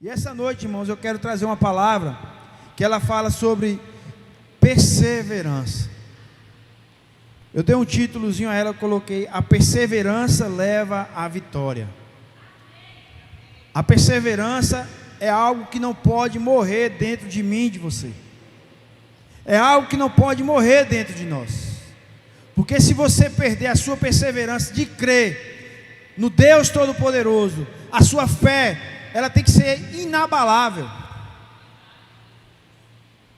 E essa noite, irmãos, eu quero trazer uma palavra que ela fala sobre perseverança. Eu dei um títulozinho a ela, eu coloquei: a perseverança leva à vitória. A perseverança é algo que não pode morrer dentro de mim e de você. É algo que não pode morrer dentro de nós. Porque se você perder a sua perseverança de crer no Deus Todo-Poderoso, a sua fé, ela tem que ser inabalável.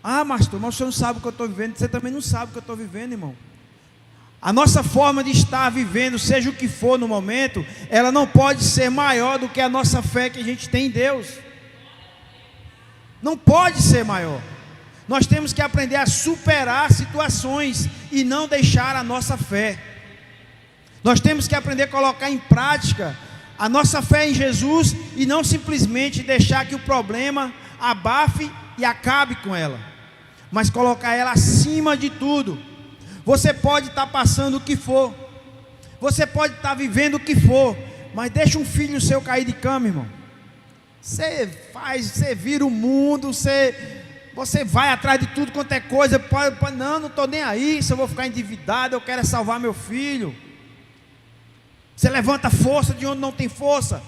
Ah, pastor, mas você não sabe o que eu estou vivendo. Você também não sabe o que eu estou vivendo, irmão. A nossa forma de estar vivendo, seja o que for no momento, ela não pode ser maior do que a nossa fé que a gente tem em Deus. Não pode ser maior. Nós temos que aprender a superar situações e não deixar a nossa fé. Nós temos que aprender a colocar em prática a nossa fé em Jesus e não simplesmente deixar que o problema abafe e acabe com ela, mas colocar ela acima de tudo. Você pode estar passando o que for, você pode estar vivendo o que for, mas deixa um filho seu cair de cama, irmão. Você vira o mundo, você vai atrás de tudo quanto é coisa. Não estou nem aí se eu vou ficar endividado, eu quero é salvar meu filho. Você levanta força de onde não tem força.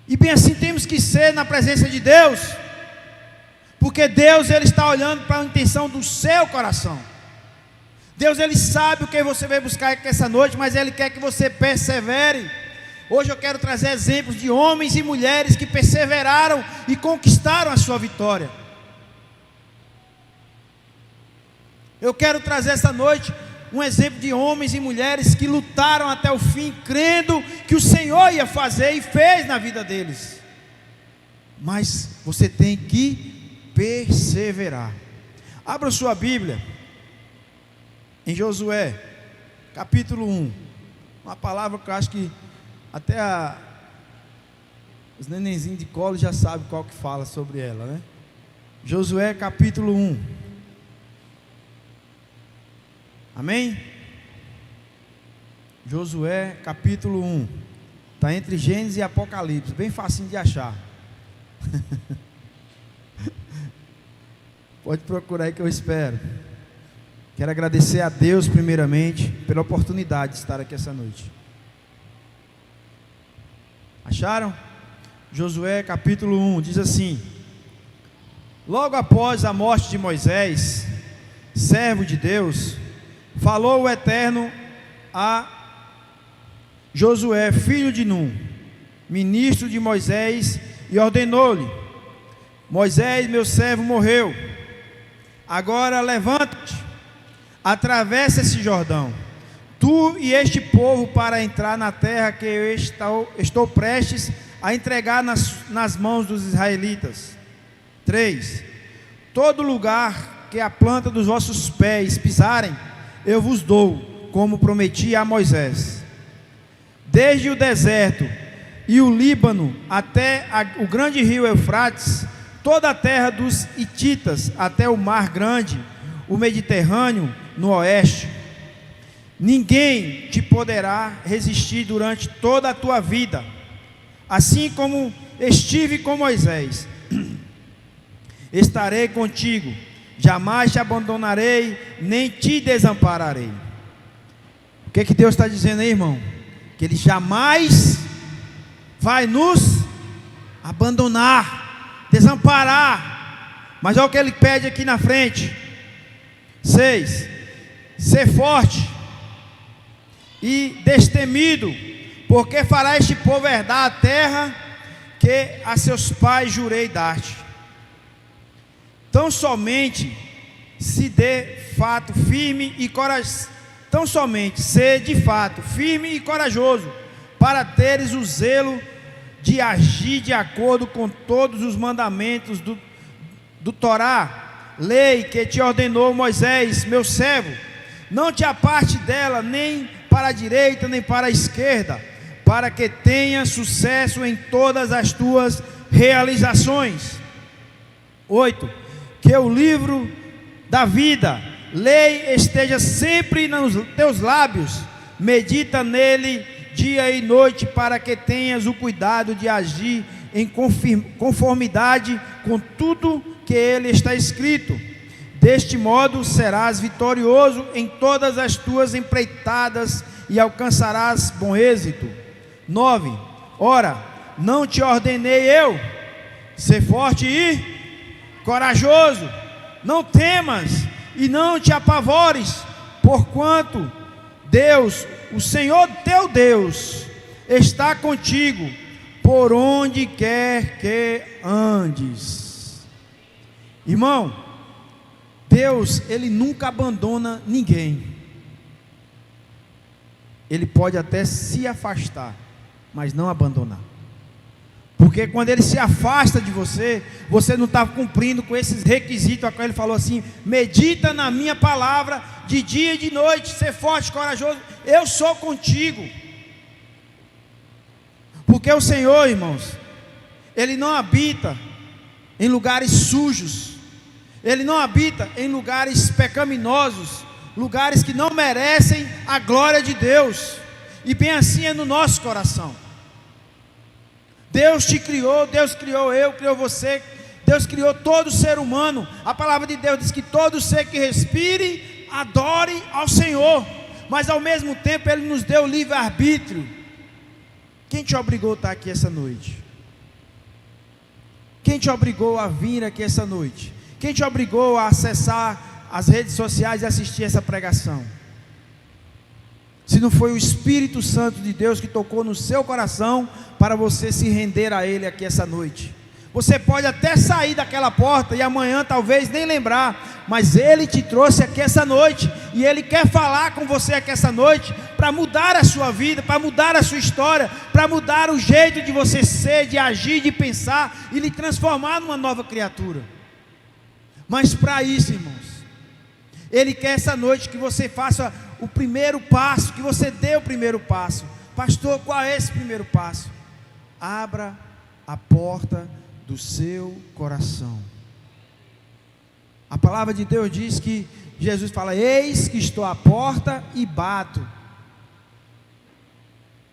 E bem assim temos que ser na presença de Deus, porque Deus, Ele está olhando para a intenção do seu coração. Deus, Ele sabe o que você veio buscar aqui essa noite, mas Ele quer que você persevere. Hoje eu quero trazer exemplos de homens e mulheres que perseveraram e conquistaram a sua vitória. Eu quero trazer essa noite um exemplo de homens e mulheres que lutaram até o fim, crendo que o Senhor ia fazer e fez na vida deles. Mas você tem que perseverar. Abra sua Bíblia em Josué, capítulo 1. Uma palavra que eu acho que até os nenenzinhos de colo já sabem qual que fala sobre ela, né? Josué, capítulo 1. Amém? Josué, capítulo 1. Está entre Gênesis e Apocalipse, bem facinho de achar. Pode procurar aí que eu espero. Quero agradecer a Deus primeiramente pela oportunidade de estar aqui essa noite. Acharam? Josué capítulo 1 diz assim: logo após a morte de Moisés, servo de Deus, falou o Eterno a Josué, filho de Num, ministro de Moisés, e ordenou-lhe: Moisés, meu servo, morreu. Agora levanta-te, atravessa esse Jordão, tu e este povo, para entrar na terra que eu estou prestes a entregar nas mãos dos israelitas. 3. Todo lugar que a planta dos vossos pés pisarem, eu vos dou, como prometi a Moisés. Desde o deserto e o Líbano até o grande rio Eufrates, toda a terra dos hititas até o mar grande, o Mediterrâneo no oeste. Ninguém te poderá resistir durante toda a tua vida, assim como estive com Moisés. Estarei contigo, jamais te abandonarei, nem te desampararei. O que Deus está dizendo aí, irmão? Que Ele jamais vai nos abandonar, desamparar. Mas olha o que Ele pede aqui na frente. 6. Ser forte e destemido, porque fará este povo herdar a terra que a seus pais jurei dar-te. Tão somente se de fato firme e corajoso, tão somente ser de fato firme e corajoso, para teres o zelo de agir de acordo com todos os mandamentos do Torá, lei que te ordenou Moisés, meu servo. Não te aparte dela, nem para a direita, nem para a esquerda, para que tenha sucesso em todas as tuas realizações. 8. Que o livro da vida, lei, esteja sempre nos teus lábios, medita nele dia e noite, para que tenhas o cuidado de agir em conformidade com tudo que ele está escrito. Deste modo serás vitorioso em todas as tuas empreitadas e alcançarás bom êxito. 9. Ora, não te ordenei eu, ser forte e corajoso, não temas e não te apavores, porquanto Deus, o Senhor teu Deus, está contigo por onde quer que andes. Irmão, Deus, Ele nunca abandona ninguém. Ele pode até se afastar, mas não abandonar. Porque quando Ele se afasta de você, você não está cumprindo com esses requisitos a qual Ele falou assim: medita na minha palavra de dia e de noite, ser forte e corajoso, eu sou contigo. Porque o Senhor, irmãos, Ele não habita em lugares sujos, Ele não habita em lugares pecaminosos, lugares que não merecem a glória de Deus. E bem assim é no nosso coração. Deus te criou, Deus criou eu, criou você, Deus criou todo ser humano. A palavra de Deus diz que todo ser que respire, adore ao Senhor. Mas ao mesmo tempo Ele nos deu livre-arbítrio. Quem te obrigou a estar aqui essa noite? Quem te obrigou a vir aqui essa noite? Quem te obrigou a acessar as redes sociais e assistir essa pregação? Se não foi o Espírito Santo de Deus que tocou no seu coração para você se render a Ele aqui essa noite. Você pode até sair daquela porta e amanhã talvez nem lembrar, mas Ele te trouxe aqui essa noite, e Ele quer falar com você aqui essa noite, para mudar a sua vida, para mudar a sua história, para mudar o jeito de você ser, de agir, de pensar, e lhe transformar numa nova criatura. Mas para isso, irmãos, Ele quer essa noite que você faça o primeiro passo, que você dê o primeiro passo. Pastor, qual é esse primeiro passo? Abra a porta do seu coração. A palavra de Deus diz que Jesus fala: eis que estou à porta e bato.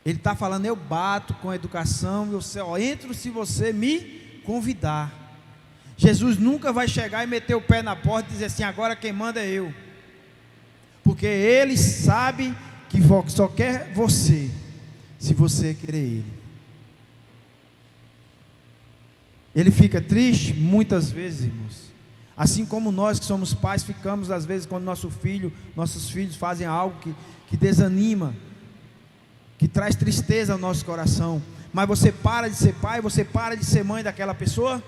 Ele está falando: eu bato com educação, eu só entro se você me convidar. Jesus nunca vai chegar e meter o pé na porta e dizer assim: agora quem manda é eu. Porque Ele sabe que só quer você, se você querer Ele. Ele fica triste muitas vezes, irmãos. Assim como nós que somos pais ficamos às vezes quando nossos filhos fazem algo que desanima, que traz tristeza ao nosso coração. Mas você para de ser pai, você para de ser mãe daquela pessoa?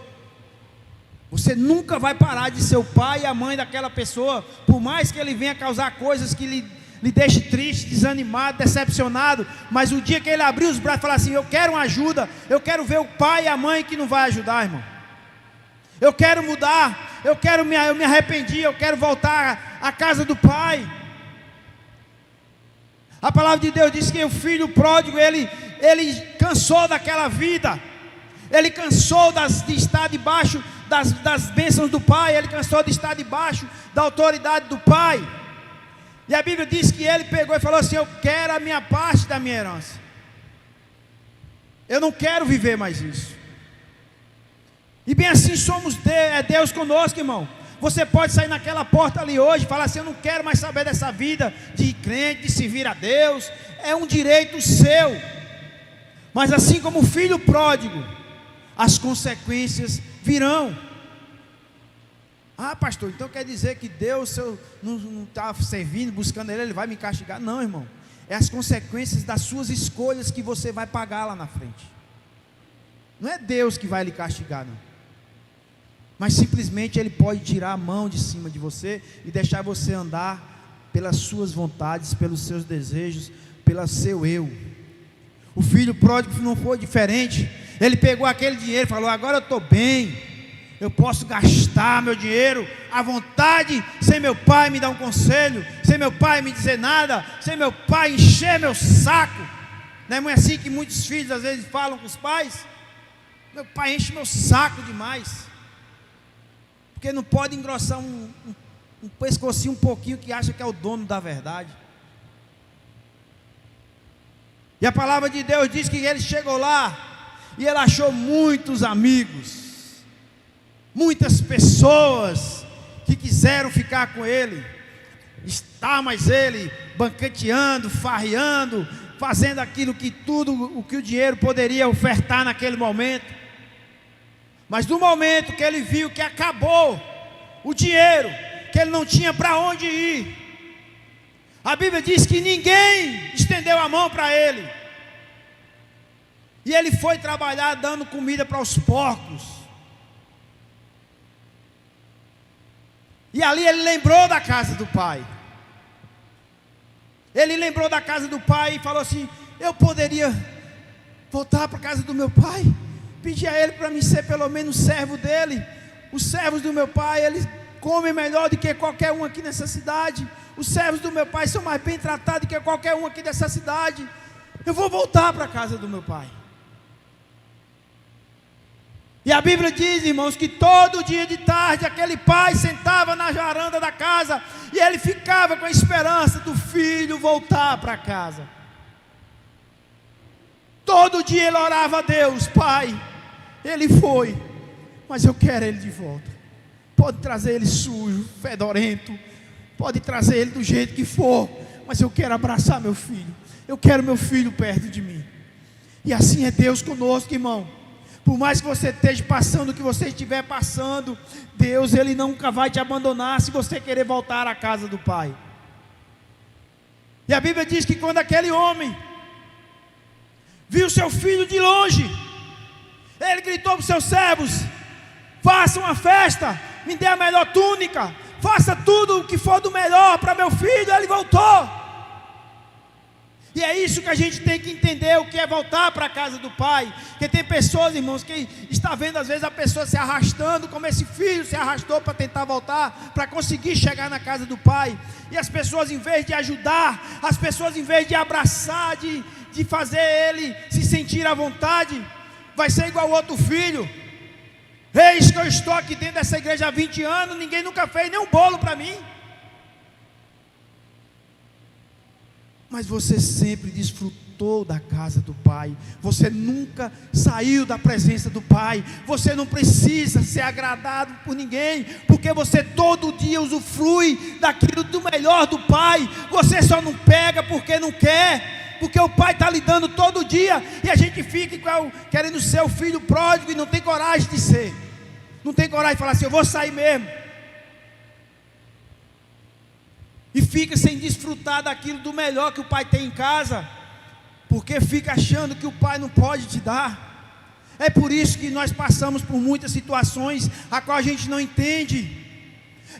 Você nunca vai parar de ser o pai e a mãe daquela pessoa, por mais que ele venha causar coisas que lhe deixe triste, desanimado, decepcionado. Mas o dia que ele abrir os braços e falar assim: eu quero uma ajuda, eu quero ver o pai e a mãe que não vai ajudar, irmão. Eu quero mudar, eu me arrependi, eu quero voltar à casa do pai. A palavra de Deus diz que o filho pródigo, ele cansou daquela vida, ele cansou de estar debaixo das bênçãos do pai, ele cansou de estar debaixo da autoridade do pai. E a Bíblia diz que ele pegou e falou assim: eu quero a minha parte da minha herança, eu não quero viver mais isso. E bem assim é Deus conosco, irmão. Você pode sair naquela porta ali hoje e falar assim: eu não quero mais saber dessa vida de crente, de servir a Deus. É um direito seu. Mas assim como o filho pródigo, as consequências virão. Ah, pastor, então quer dizer que Deus, se eu não está servindo, buscando Ele vai me castigar? Não, irmão. É as consequências das suas escolhas que você vai pagar lá na frente. Não é Deus que vai lhe castigar, não. Mas simplesmente Ele pode tirar a mão de cima de você e deixar você andar pelas suas vontades, pelos seus desejos, pelo seu eu. O filho pródigo não foi diferente. Ele pegou aquele dinheiro e falou: agora eu estou bem, eu posso gastar meu dinheiro à vontade, sem meu pai me dar um conselho, sem meu pai me dizer nada, sem meu pai encher meu saco. Não é assim que muitos filhos às vezes falam com os pais? Meu pai enche meu saco demais. Porque não pode engrossar um pescocinho um pouquinho, que acha que é o dono da verdade. E a palavra de Deus diz que ele chegou lá, e ele achou muitos amigos, muitas pessoas que quiseram ficar com ele. Está mais ele banqueteando, farreando, fazendo aquilo que tudo o que o dinheiro poderia ofertar naquele momento. Mas no momento que ele viu que acabou o dinheiro, que ele não tinha para onde ir, a Bíblia diz que ninguém estendeu a mão para ele, e ele foi trabalhar dando comida para os porcos. E ali ele lembrou da casa do pai. Ele lembrou da casa do pai e falou assim: eu poderia voltar para a casa do meu pai, pedir a ele para mim ser pelo menos servo dele. Os servos do meu pai, eles comem melhor do que qualquer um aqui nessa cidade. Os servos do meu pai são mais bem tratados do que qualquer um aqui dessa cidade. Eu vou voltar para a casa do meu pai. E a Bíblia diz, irmãos, que todo dia de tarde aquele pai sentava na varanda da casa e ele ficava com a esperança do filho voltar para casa. Todo dia ele orava a Deus: pai, ele foi, mas eu quero ele de volta. Pode trazer ele sujo, fedorento, pode trazer ele do jeito que for, mas eu quero abraçar meu filho. Eu quero meu filho perto de mim. E assim é Deus conosco, irmão. Por mais que você esteja passando o que você estiver passando, Deus, Ele nunca vai te abandonar se você querer voltar à casa do Pai. E a Bíblia diz que quando aquele homem viu seu filho de longe, ele gritou para os seus servos: faça uma festa, me dê a melhor túnica, faça tudo o que for do melhor para meu filho. Ele voltou. E é isso que a gente tem que entender, o que é voltar para a casa do pai. Porque tem pessoas, irmãos, que está vendo às vezes a pessoa se arrastando, como esse filho se arrastou para tentar voltar, para conseguir chegar na casa do pai. E as pessoas, em vez de ajudar, as pessoas, em vez de abraçar, de fazer ele se sentir à vontade, vai ser igual o outro filho: eis que eu estou aqui dentro dessa igreja há 20 anos, ninguém nunca fez nem um bolo para mim. Mas você sempre desfrutou da casa do Pai. Você nunca saiu da presença do Pai. Você não precisa ser agradado por ninguém, porque você todo dia usufrui daquilo do melhor do Pai. Você só não pega porque não quer, porque o Pai está lhe dando todo dia. E a gente fica igual, querendo ser o filho pródigo, e não tem coragem de ser. Não tem coragem de falar assim: eu vou sair mesmo. E fica sem desfrutar daquilo do melhor que o pai tem em casa, porque fica achando que o pai não pode te dar. É por isso que nós passamos por muitas situações a qual a gente não entende.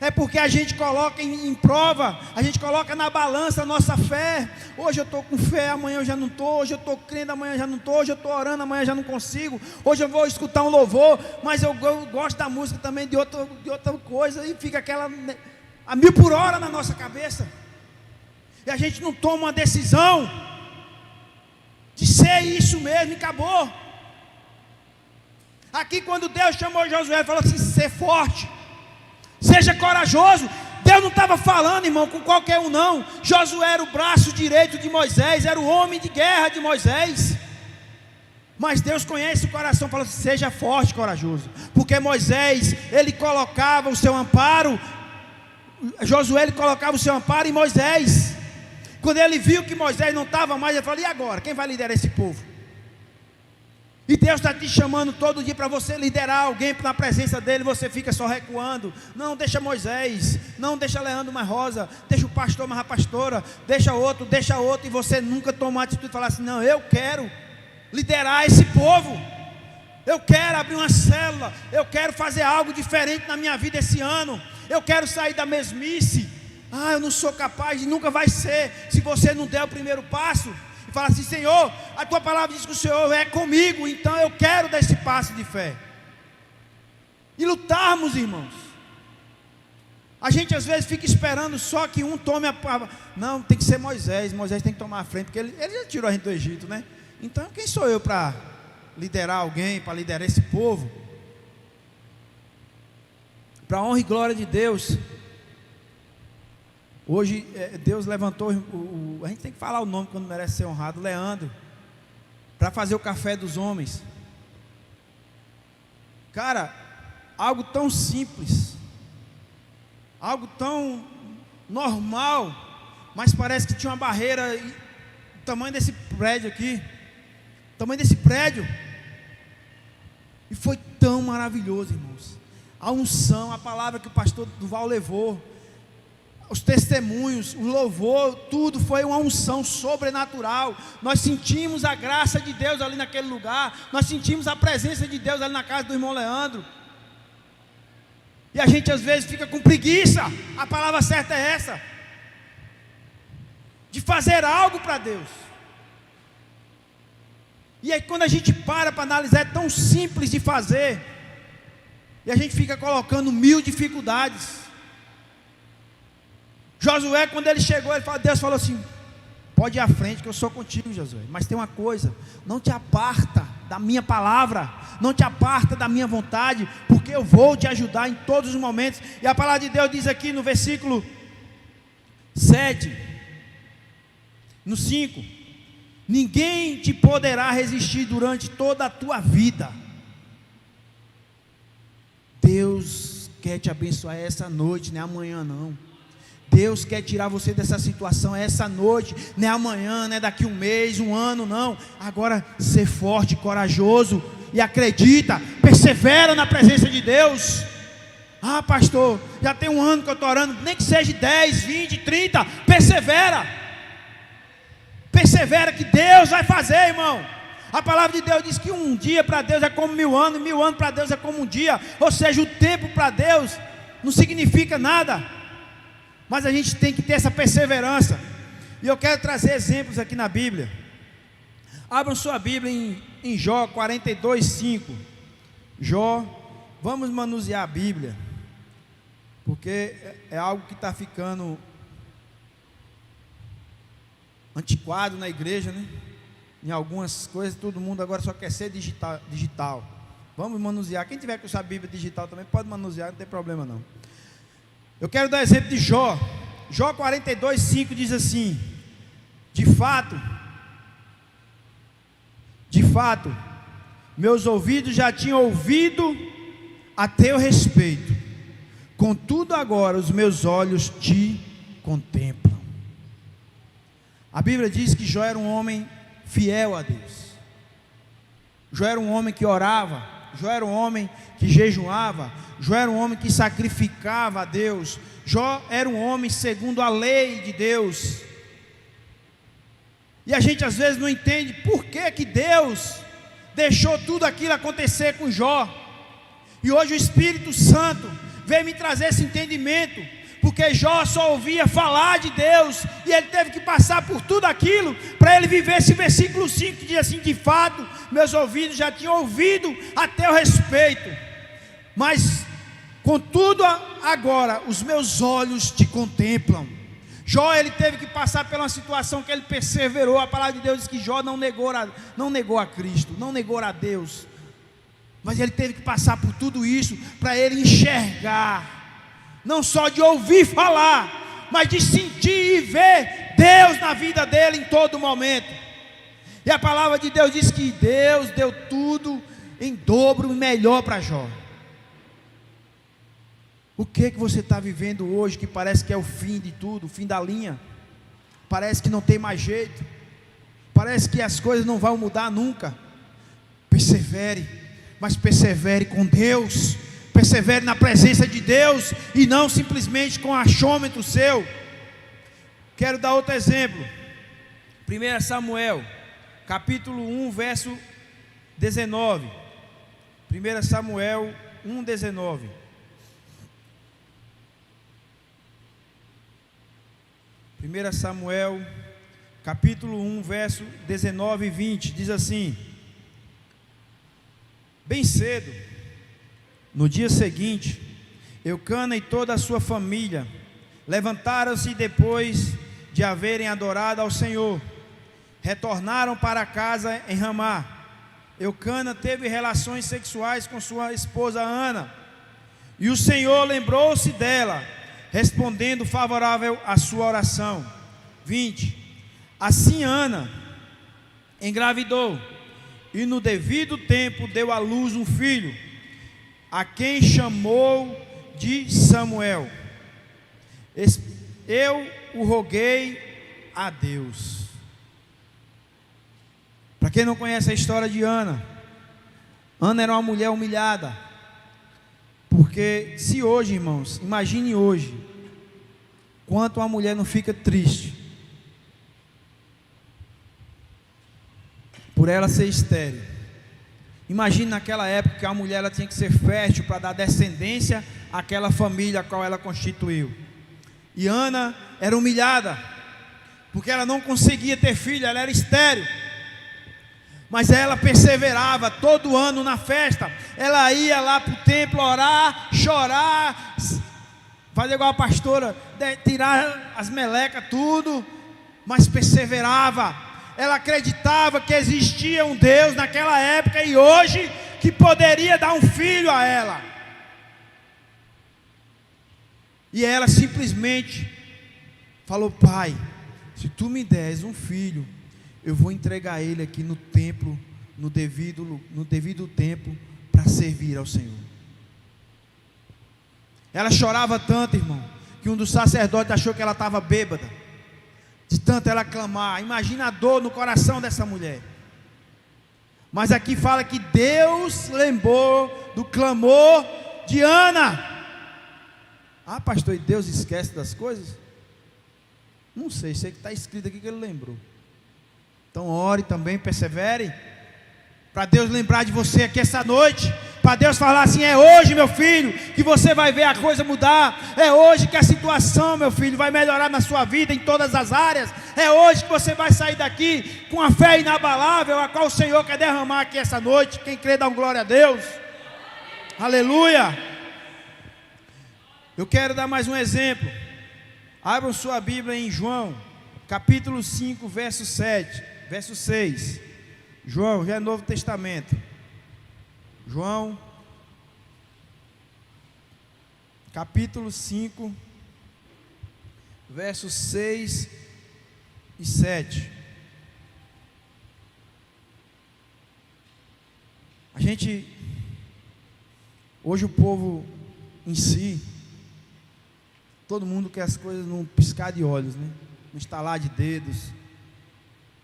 É porque a gente coloca em prova, a gente coloca na balança a nossa fé. Hoje eu estou com fé, amanhã eu já não estou. Hoje eu estou crendo, amanhã eu já não estou. Hoje eu estou orando, amanhã eu já não consigo. Hoje eu vou escutar um louvor, mas eu gosto da música também de outra coisa, e fica aquela a 1000 por hora na nossa cabeça, e a gente não toma uma decisão de ser isso mesmo, e acabou. Aqui, quando Deus chamou Josué, ele falou assim: ser forte, seja corajoso. Deus não estava falando, irmão, com qualquer um não. Josué era o braço direito de Moisés, era o homem de guerra de Moisés. Mas Deus conhece o coração, falou assim: seja forte, corajoso. Porque Moisés, ele colocava o seu amparo, Josué, ele colocava o seu amparo em Moisés. Quando ele viu que Moisés não estava mais, ele falou: e agora? Quem vai liderar esse povo? E Deus está te chamando todo dia para você liderar alguém na presença dele. Você fica só recuando. Não, deixa Moisés, não, deixa Leandro mais Rosa, deixa o pastor mais a pastora, deixa outro, e você nunca toma a atitude de falar assim: não, eu quero liderar esse povo, eu quero abrir uma célula, eu quero fazer algo diferente na minha vida esse ano. Eu quero sair da mesmice. Eu não sou capaz, e nunca vai ser, se você não der o primeiro passo e falar assim: Senhor, a tua palavra diz que o Senhor é comigo, então eu quero dar esse passo de fé. E lutarmos, irmãos. A gente às vezes fica esperando só que um tome a palavra. Não, tem que ser Moisés. Moisés tem que tomar a frente, porque ele já tirou a gente do Egito, né? Então quem sou eu para liderar alguém, para liderar esse povo? Para a honra e glória de Deus. Hoje Deus levantou a gente tem que falar o nome quando merece ser honrado, Leandro, para fazer o café dos homens. Cara, algo tão simples, algo tão normal, mas parece que tinha uma barreira, o tamanho desse prédio aqui, o tamanho desse prédio, e foi tão maravilhoso, irmãos. A unção, a palavra que o pastor Duval levou, os testemunhos, o louvor, tudo foi uma unção sobrenatural. Nós sentimos a graça de Deus ali naquele lugar, nós sentimos a presença de Deus ali na casa do irmão Leandro. E a gente às vezes fica com preguiça, a palavra certa é essa, de fazer algo para Deus. E aí quando a gente para analisar, é tão simples de fazer, e a gente fica colocando 1000 dificuldades. Josué, quando ele chegou, Deus falou assim: pode ir à frente que eu sou contigo, Josué, mas tem uma coisa, não te aparta da minha palavra, não te aparta da minha vontade, porque eu vou te ajudar em todos os momentos. E a palavra de Deus diz aqui no versículo 7, no 5: ninguém te poderá resistir durante toda a tua vida. Deus quer te abençoar essa noite, não é amanhã não. Deus quer tirar você dessa situação essa noite, não é amanhã, não é daqui um mês, um ano, não. Agora, ser forte, corajoso e acredita, persevera na presença de Deus. Ah, pastor, já tem um ano que eu estou orando, nem que seja 10, 20, 30, persevera. Persevera que Deus vai fazer, irmão. A palavra de Deus diz que um dia para Deus é como 1000 anos, 1000 anos para Deus é como um dia. Ou seja, o tempo para Deus não significa nada. Mas a gente tem que ter essa perseverança. E eu quero trazer exemplos aqui na Bíblia. Abram sua Bíblia em Jó 42:5. Jó, vamos manusear a Bíblia, porque é algo que está ficando antiquado na igreja, né? Em algumas coisas, todo mundo agora só quer ser digital. Vamos manusear. Quem tiver com sua Bíblia digital também pode manusear, não tem problema não. Eu quero dar exemplo de Jó. Jó 42:5 diz assim: de fato, meus ouvidos já tinham ouvido a teu respeito, contudo agora os meus olhos te contemplam. A Bíblia diz que Jó era um homem fiel a Deus. Jó era um homem que orava, Jó era um homem que jejuava, Jó era um homem que sacrificava a Deus, Jó era um homem segundo a lei de Deus. E a gente às vezes não entende por que Deus deixou tudo aquilo acontecer com Jó. E hoje o Espírito Santo veio me trazer esse entendimento, porque Jó só ouvia falar de Deus, e ele teve que passar por tudo aquilo, para ele viver esse versículo 5, que diz assim: de fato, meus ouvidos já tinham ouvido a teu respeito, mas, contudo, agora, os meus olhos te contemplam. Jó, ele teve que passar por uma situação que ele perseverou. A palavra de Deus diz que Jó não negou a Cristo, não negou a Deus, mas ele teve que passar por tudo isso, para ele enxergar, não só de ouvir falar, mas de sentir e ver Deus na vida dele em todo momento. E a palavra de Deus diz que Deus deu tudo em dobro e melhor para Jó. O que você está vivendo hoje que parece que é o fim de tudo, o fim da linha? Parece que não tem mais jeito, parece que as coisas não vão mudar nunca. Persevere, mas persevere com Deus. Persevere na presença de Deus, e não simplesmente com achômetro seu. Quero dar outro exemplo. 1 Samuel, capítulo 1, verso 19. 1 Samuel 1, 19. Samuel, capítulo 1, verso 19 e 20, diz assim: bem cedo, no dia seguinte, Eucana e toda a sua família levantaram-se depois de haverem adorado ao Senhor, retornaram para casa em Ramá. Eucana teve relações sexuais com sua esposa Ana, e o Senhor lembrou-se dela, respondendo favorável à sua oração. 20. Assim Ana engravidou, e no devido tempo deu à luz um filho, a quem chamou de Samuel. Eu o roguei a Deus. Para quem não conhece a história de Ana, Ana era uma mulher humilhada. Porque se hoje, irmãos, imagine hoje, quanto uma mulher não fica triste por ela ser estéril. Imagine naquela época que a mulher ela tinha que ser fértil para dar descendência àquela família a qual ela constituiu. E Ana era humilhada, porque ela não conseguia ter filho, ela era estéril. Mas ela perseverava todo ano na festa. Ela ia lá para o templo orar, chorar, fazer igual a pastora, tirar as melecas, tudo, mas perseverava. Ela acreditava que existia um Deus naquela época e hoje que poderia dar um filho a ela. E ela simplesmente falou: Pai, se tu me deres um filho, eu vou entregar ele aqui no templo, no devido tempo, para servir ao Senhor. Ela chorava tanto, irmão, que um dos sacerdotes achou que ela estava bêbada, de tanto ela clamar. Imagina a dor no coração dessa mulher. Mas aqui fala que Deus lembrou do clamor de Ana. Ah, pastor, e Deus esquece das coisas? Não sei que está escrito aqui que ele lembrou. Então ore também, persevere, para Deus lembrar de você aqui essa noite, para Deus falar assim: é hoje, meu filho, que você vai ver a coisa mudar, é hoje que a situação, meu filho, vai melhorar na sua vida em todas as áreas, é hoje que você vai sair daqui com a fé inabalável, a qual o Senhor quer derramar aqui essa noite. Quem crê dá um glória a Deus. Aleluia. Eu quero dar mais um exemplo. Abram sua Bíblia em João, capítulo 5, verso 6. João, já é Novo Testamento. João, capítulo 5, versos 6 e 7. Hoje o povo em si, todo mundo quer as coisas num piscar de olhos, né? No estalar de dedos.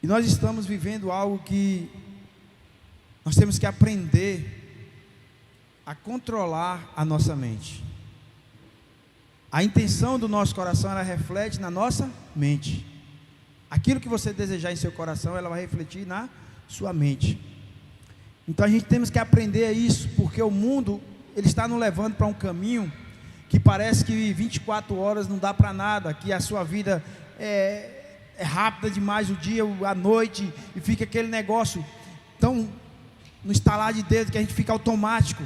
E nós estamos vivendo algo que nós temos que aprender a controlar a nossa mente. A intenção do nosso coração, ela reflete na nossa mente. Aquilo que você desejar em seu coração, ela vai refletir na sua mente. Então a gente temos que aprender isso, porque o mundo, ele está nos levando para um caminho que parece que 24 horas não dá para nada, que a sua vida é rápida demais, o dia, a noite, e fica aquele negócio tão no estalar de dedo que a gente fica automático.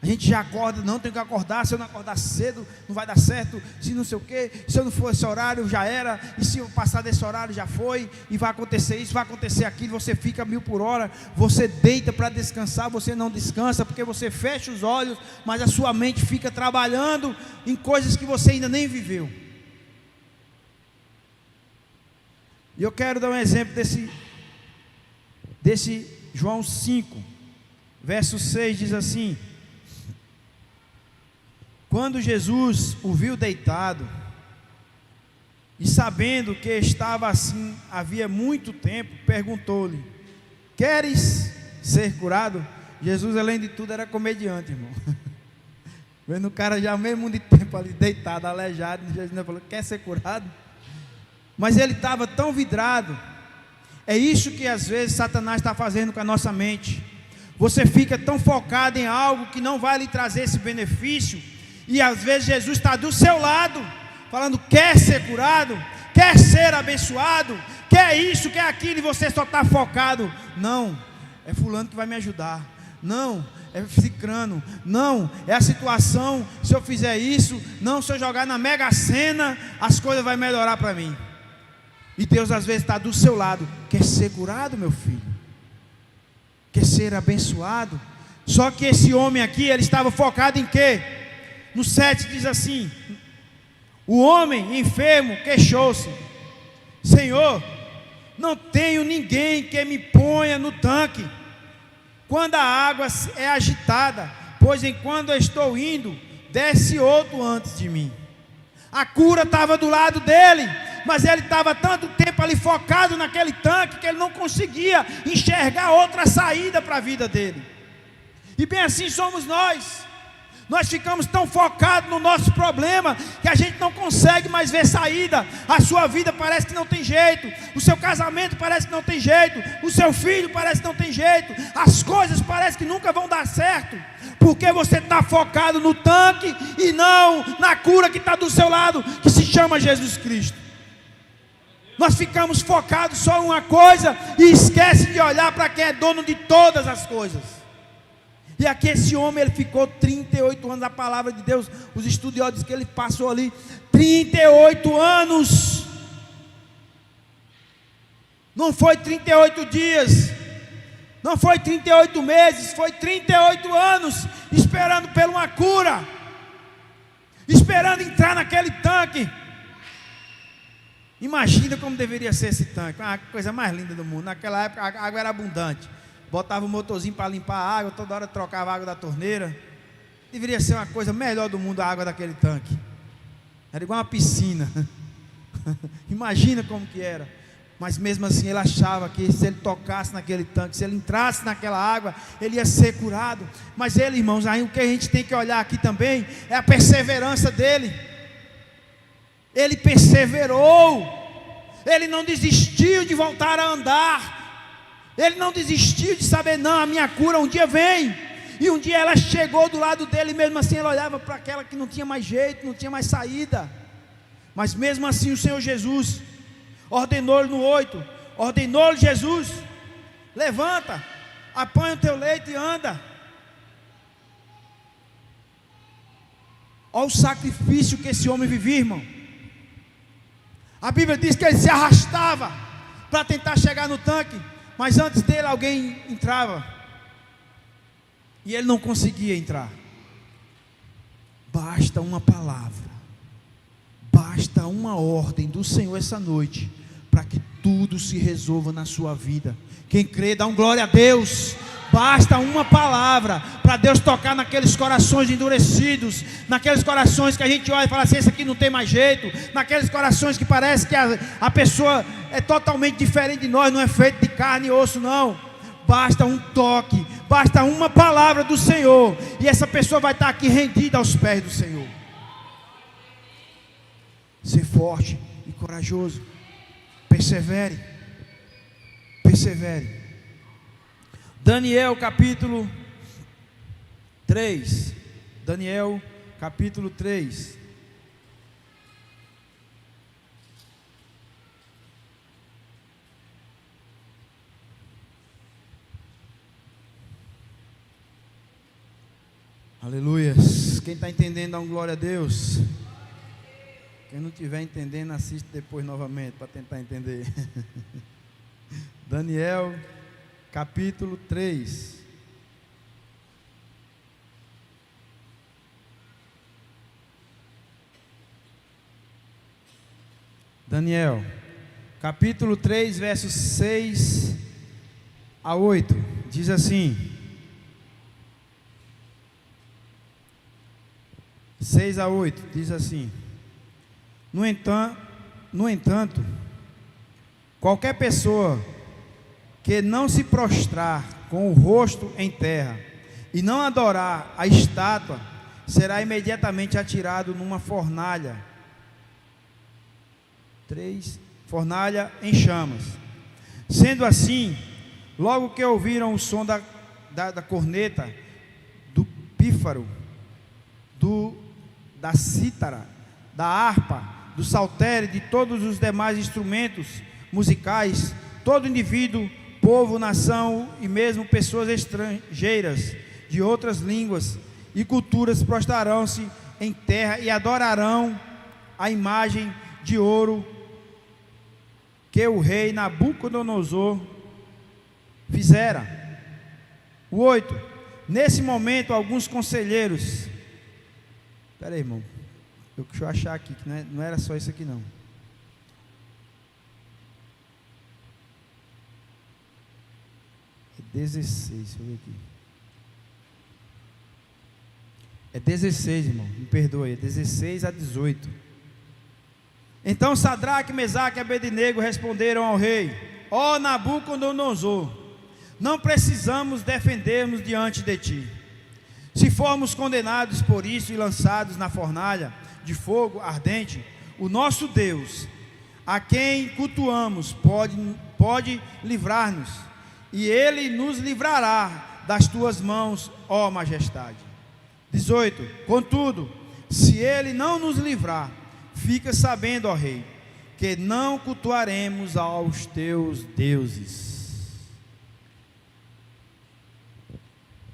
A gente já acorda, não tem que acordar, se eu não acordar cedo não vai dar certo, se não sei o que, se eu não for esse horário já era, e se eu passar desse horário já foi, e vai acontecer isso, vai acontecer aquilo, você fica 1000 por hora, você deita para descansar, você não descansa, porque você fecha os olhos, mas a sua mente fica trabalhando em coisas que você ainda nem viveu. E eu quero dar um exemplo desse João 5, verso 6, diz assim: quando Jesus o viu deitado, e sabendo que estava assim havia muito tempo, perguntou-lhe: queres ser curado? Jesus, além de tudo, era comediante, irmão. Vendo o cara já mesmo de tempo ali deitado, aleijado, Jesus ainda falou: quer ser curado? Mas ele estava tão vidrado. É isso que às vezes Satanás está fazendo com a nossa mente. Você fica tão focado em algo que não vai lhe trazer esse benefício, e às vezes Jesus está do seu lado, falando: quer ser curado? Quer ser abençoado? Quer isso, quer aquilo, e você só está focado: não, é fulano que vai me ajudar, não, é cicrano, não, é a situação, se eu fizer isso, não, se eu jogar na Mega Sena, as coisas vão melhorar para mim. E Deus às vezes está do seu lado: quer ser curado, meu filho? Quer ser abençoado? Só que esse homem aqui, ele estava focado em quê? No 7 diz assim: o homem enfermo queixou-se: Senhor, não tenho ninguém que me ponha no tanque quando a água é agitada, pois enquanto eu estou indo, desce outro antes de mim. A cura estava do lado dele, mas ele estava tanto tempo ali focado naquele tanque, que ele não conseguia enxergar outra saída para a vida dele. E bem assim somos nós. Nós ficamos tão focados no nosso problema, que a gente não consegue mais ver saída. A sua vida parece que não tem jeito, o seu casamento parece que não tem jeito, o seu filho parece que não tem jeito, as coisas parecem que nunca vão dar certo, porque você está focado no tanque e não na cura que está do seu lado, que se chama Jesus Cristo. Nós ficamos focados só em uma coisa e esquece de olhar para quem é dono de todas as coisas. E aqui esse homem, ele ficou 38 anos, a palavra de Deus, os estudiosos dizem que ele passou ali 38 anos. Não foi 38 dias, não foi 38 meses, foi 38 anos esperando por uma cura, esperando entrar naquele tanque. Imagina como deveria ser esse tanque, a coisa mais linda do mundo. Naquela época a água era abundante, botava o motorzinho para limpar a água, toda hora trocava a água da torneira. Deveria ser uma coisa melhor do mundo a água daquele tanque. Era igual uma piscina. Imagina como que era. Mas mesmo assim ele achava que se ele tocasse naquele tanque, se ele entrasse naquela água, ele ia ser curado. Mas ele, irmãos, aí o que a gente tem que olhar aqui também é a perseverança dele. Ele perseverou, ele não desistiu de voltar a andar, ele não desistiu de saber, não, a minha cura um dia vem. E um dia ela chegou do lado dele, e mesmo assim ele olhava para aquela que não tinha mais jeito, não tinha mais saída. Mas mesmo assim o Senhor Jesus ordenou-lhe no 8, ordenou-lhe Jesus: levanta, apanha o teu leito e anda. Olha o sacrifício que esse homem vivia, irmão. A Bíblia diz que ele se arrastava para tentar chegar no tanque, mas antes dele alguém entrava, e ele não conseguia entrar. Basta uma palavra, basta uma ordem do Senhor essa noite, para que tudo se resolva na sua vida. Quem crê, dá um glória a Deus. Basta uma palavra para Deus tocar naqueles corações endurecidos, naqueles corações que a gente olha e fala assim: esse aqui não tem mais jeito, naqueles corações que parece que a pessoa é totalmente diferente de nós, não é feito de carne e osso, não. Basta um toque, basta uma palavra do Senhor, e essa pessoa vai estar aqui rendida aos pés do Senhor. Ser forte e corajoso, persevere, persevere. Daniel capítulo 3, Daniel capítulo 3. Aleluias. Quem está entendendo, dá um glória a Deus. Quem não estiver entendendo, assiste depois novamente para tentar entender. Daniel capítulo 3. Daniel capítulo 3, versos 6 a 8. Diz assim: 6 a 8, diz assim: No entanto, qualquer pessoa que não se prostrar com o rosto em terra e não adorar a estátua, será imediatamente atirado numa fornalha. 3. Fornalha em chamas. Sendo assim, logo que ouviram o som da corneta, do pífaro, da cítara, da harpa, do saltério, de todos os demais instrumentos musicais, todo indivíduo, povo, nação e mesmo pessoas estrangeiras de outras línguas e culturas prostrarão-se em terra e adorarão a imagem de ouro que o rei Nabucodonosor fizera. O 8. Nesse momento alguns conselheiros, espera aí, irmão, deixa eu achar aqui, que não era só isso aqui não. É 16, deixa eu ver aqui. É 16, irmão, me perdoe, é 16 a 18. Então Sadraque, Mesaque e Abednego responderam ao rei: ó Nabucodonosor, não precisamos defender-nos diante de ti. Se formos condenados por isso e lançados na fornalha de fogo ardente, o nosso Deus, a quem cultuamos, pode livrar-nos, e Ele nos livrará das tuas mãos, ó majestade. 18. Contudo, se Ele não nos livrar, fica sabendo, ó rei, que não cultuaremos aos teus deuses.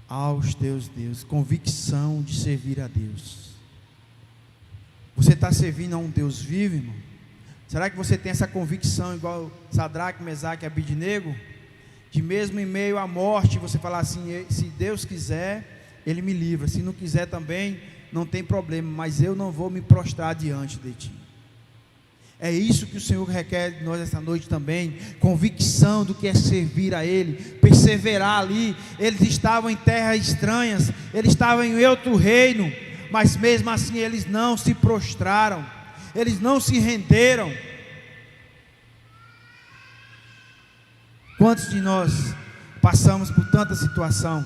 Aos teus deuses, convicção de servir a Deus. Você está servindo a um Deus vivo, irmão? Será que você tem essa convicção igual Sadraque, Mesaque e Abednego? De mesmo em meio à morte, você falar assim: se Deus quiser, Ele me livra. Se não quiser também, não tem problema, mas eu não vou me prostrar diante de ti. É isso que o Senhor requer de nós essa noite também, convicção do que é servir a Ele, perseverar ali. Eles estavam em terras estranhas, eles estavam em outro reino, mas mesmo assim eles não se prostraram, eles não se renderam. Quantos de nós passamos por tanta situação,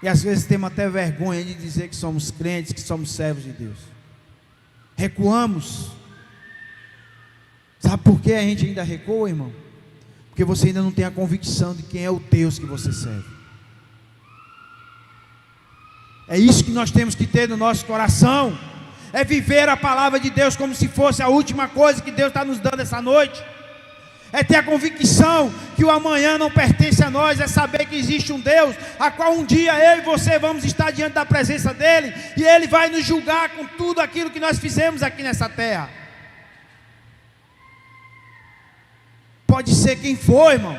e às vezes temos até vergonha de dizer que somos crentes, que somos servos de Deus? Recuamos. Sabe por que a gente ainda recua, irmão? Porque você ainda não tem a convicção de quem é o Deus que você serve. É isso que nós temos que ter no nosso coração. É viver a palavra de Deus como se fosse a última coisa que Deus está nos dando essa noite. É ter a convicção que o amanhã não pertence a nós. É saber que existe um Deus, a qual um dia eu e você vamos estar diante da presença dEle, e Ele vai nos julgar com tudo aquilo que nós fizemos aqui nessa terra. Pode ser quem for, irmão.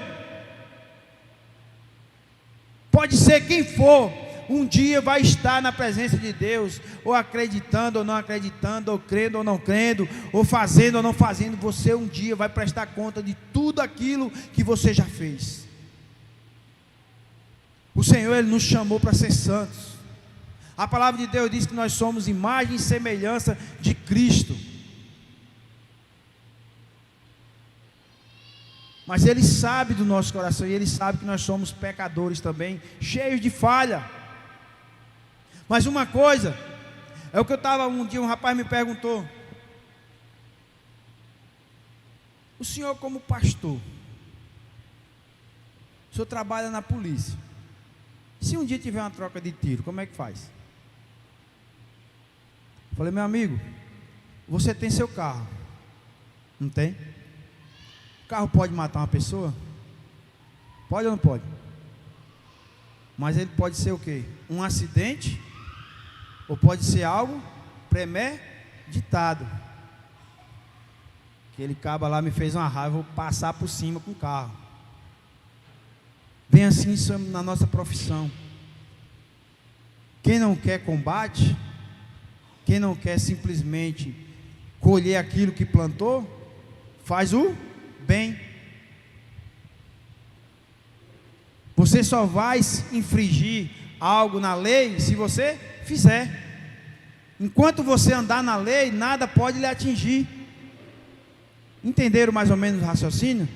Pode ser quem for. Um dia vai estar na presença de Deus, ou acreditando ou não acreditando, ou crendo ou não crendo, ou fazendo ou não fazendo. Você um dia vai prestar conta de tudo aquilo que você já fez. O Senhor, Ele nos chamou para ser santos. A palavra de Deus diz que nós somos imagem e semelhança de Cristo. Mas Ele sabe do nosso coração, e Ele sabe que nós somos pecadores também, cheios de falha. Mas uma coisa, é o que eu estava um dia, um rapaz me perguntou: o senhor como pastor, o senhor trabalha na polícia, se um dia tiver uma troca de tiro, como é que faz? Eu falei: meu amigo, você tem seu carro, não tem? O carro pode matar uma pessoa? Pode ou não pode? Mas ele pode ser o quê? Um acidente? Ou pode ser algo premeditado. Aquele cabo lá me fez uma raiva, vou passar por cima com o carro. Vem assim na nossa profissão. Quem não quer combate, quem não quer simplesmente colher aquilo que plantou, faz o bem. Você só vai infringir algo na lei se você fizer. Enquanto você andar na lei, nada pode lhe atingir. Entenderam mais ou menos o raciocínio?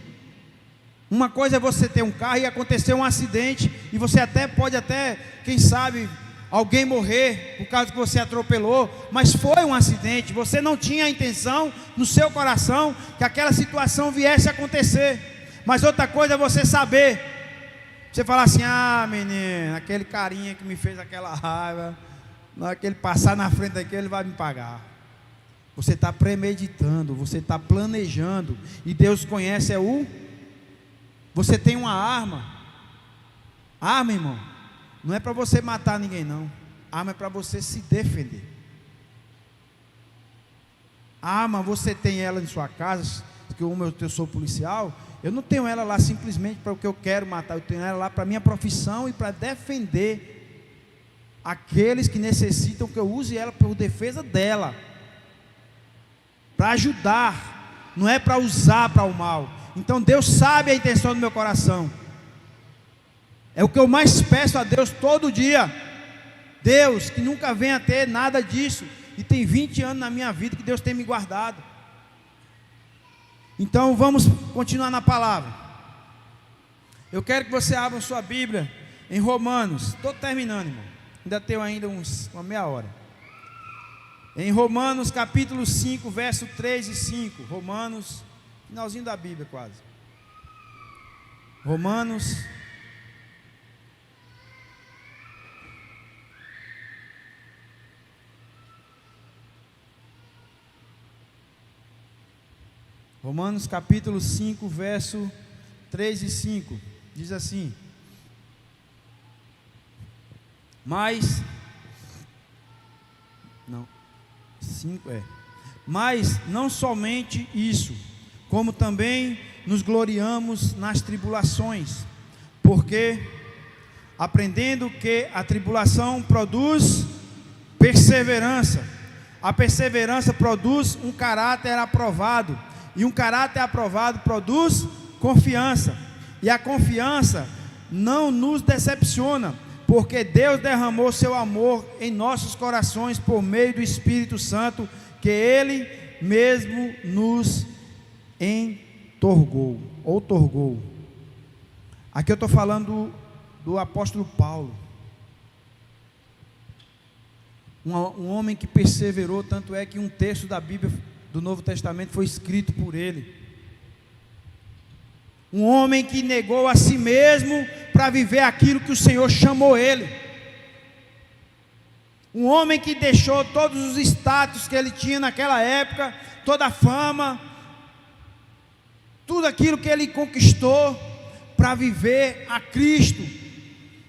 Uma coisa é você ter um carro e acontecer um acidente, e você pode até, quem sabe, alguém morrer por causa que você atropelou, mas foi um acidente. Você não tinha a intenção no seu coração que aquela situação viesse a acontecer. Mas outra coisa é você saber, você falar assim: ah, menino, aquele carinha que me fez aquela raiva, na hora que ele passar na frente daqui, ele vai me pagar. Você está premeditando, você está planejando, e Deus conhece você tem uma arma. Arma, irmão, não é para você matar ninguém, não. Arma é para você se defender. Arma, você tem ela em sua casa, que eu sou policial, eu não tenho ela lá simplesmente para o que eu quero matar, eu tenho ela lá para a minha profissão e para defender aqueles que necessitam que eu use ela por defesa dela, para ajudar, não é para usar para o mal. Então Deus sabe a intenção do meu coração. É o que eu mais peço a Deus todo dia. Deus, que nunca venha a ter nada disso. E tem 20 anos na minha vida que Deus tem me guardado. Então vamos continuar na palavra. Eu quero que você abra sua Bíblia em Romanos. Estou terminando, irmão. Ainda tenho uma meia hora. Em Romanos capítulo 5, verso 3 e 5. Romanos, finalzinho da Bíblia quase. Romanos capítulo 5, verso 3 e 5, diz assim: Mas não somente isso, como também nos gloriamos nas tribulações, porque aprendendo que a tribulação produz perseverança, a perseverança produz um caráter aprovado, e um caráter aprovado produz confiança, e a confiança não nos decepciona, porque Deus derramou seu amor em nossos corações por meio do Espírito Santo, que Ele mesmo nos outorgou. Aqui eu estou falando do apóstolo Paulo, um homem que perseverou, tanto é que um texto da Bíblia do Novo Testamento foi escrito por ele. Um homem que negou a si mesmo para viver aquilo que o Senhor chamou ele. Um homem que deixou todos os status que ele tinha naquela época, toda a fama, tudo aquilo que ele conquistou, para viver a Cristo,